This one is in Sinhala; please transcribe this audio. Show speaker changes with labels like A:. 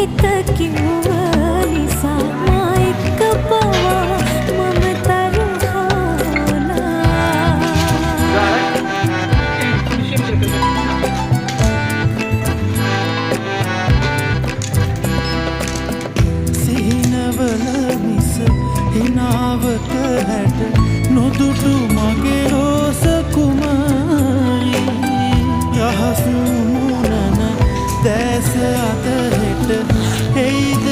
A: හිත කිව්ව නිසා මා එක්ක පවා මම තරහාලා
B: සිහිනවල මිස හිනාවක හැට නොදුටු මගේ රෝස කුමාරී යහසු මුනන දැස අත හෙට එයිද